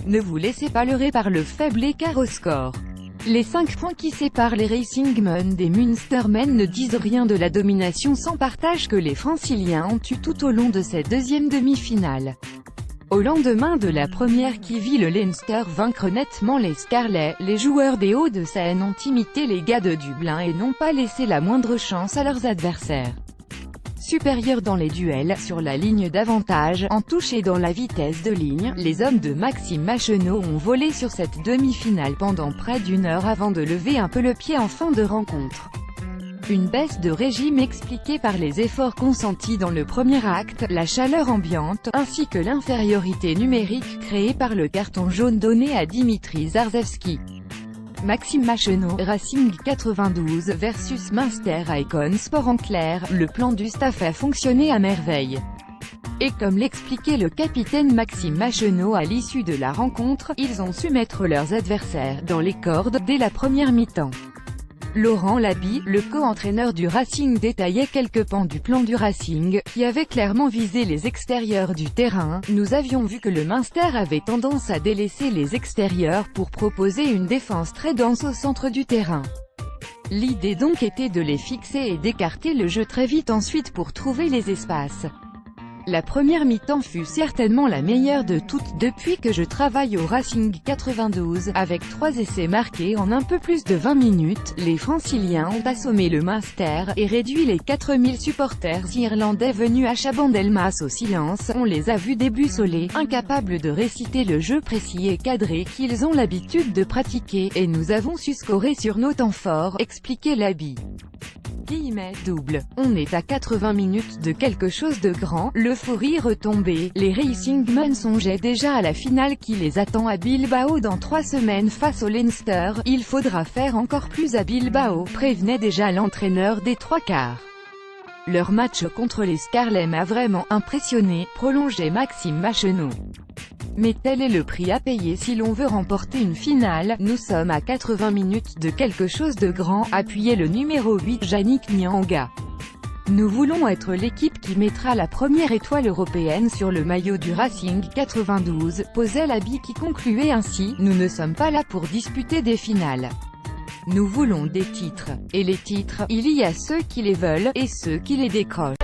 Ne vous laissez pas leurrer par le faible écart au score. Les 5 points qui séparent les Racingmen des Munstermen ne disent rien de la domination sans partage que les Franciliens ont eue tout au long de cette deuxième demi-finale. Au lendemain de la première qui vit le Leinster vaincre nettement les Scarlets, les joueurs des Hauts-de-Seine ont imité les gars de Dublin et n'ont pas laissé la moindre chance à leurs adversaires. Supérieurs dans les duels, sur la ligne d'avantage, en touche et dans la vitesse de ligne, les hommes de Maxime Machenaud ont volé sur cette demi-finale pendant près d'une heure avant de lever un peu le pied en fin de rencontre. Une baisse de régime expliquée par les efforts consentis dans le premier acte, la chaleur ambiante, ainsi que l'infériorité numérique créée par le carton jaune donné à Dimitri Zarzewski. Maxime Machenaud, Racing 92 versus Munster Icon Sport. En clair, le plan du staff a fonctionné à merveille. Et comme l'expliquait le capitaine Maxime Machenaud à l'issue de la rencontre, ils ont su mettre leurs adversaires dans les cordes dès la première mi-temps. Laurent Labie, le co-entraîneur du Racing, détaillait quelques pans du plan du Racing, qui avait clairement visé les extérieurs du terrain. Nous avions vu que le Munster avait tendance à délaisser les extérieurs pour proposer une défense très dense au centre du terrain. L'idée donc était de les fixer et d'écarter le jeu très vite ensuite pour trouver les espaces. La première mi-temps fut certainement la meilleure de toutes depuis que je travaille au Racing 92, avec 3 essais marqués en un peu plus de 20 minutes, les Franciliens ont assommé le Munster, et réduit les 4000 supporters irlandais venus à Chabandelmas au silence. On les a vus déboussolés, incapables de réciter le jeu précis et cadré qu'ils ont l'habitude de pratiquer, et nous avons su scorer sur nos temps forts, expliquait Labie. Double. On est à 80 minutes de quelque chose de grand, l'euphorie retombée, les Racingmen songeaient déjà à la finale qui les attend à Bilbao dans 3 semaines face au Leinster. Il faudra faire encore plus à Bilbao, prévenait déjà l'entraîneur des 3/4. Leur match contre les Scarlets m'a vraiment impressionné, prolongeait Maxime Machenaud. Mais tel est le prix à payer si l'on veut remporter une finale. Nous sommes à 80 minutes de quelque chose de grand, appuyait le numéro 8 Yannick Nyanga. Nous voulons être l'équipe qui mettra la première étoile européenne sur le maillot du Racing 92, posait Labie qui concluait ainsi, nous ne sommes pas là pour disputer des finales. Nous voulons des titres. Et les titres, il y a ceux qui les veulent, et ceux qui les décrochent.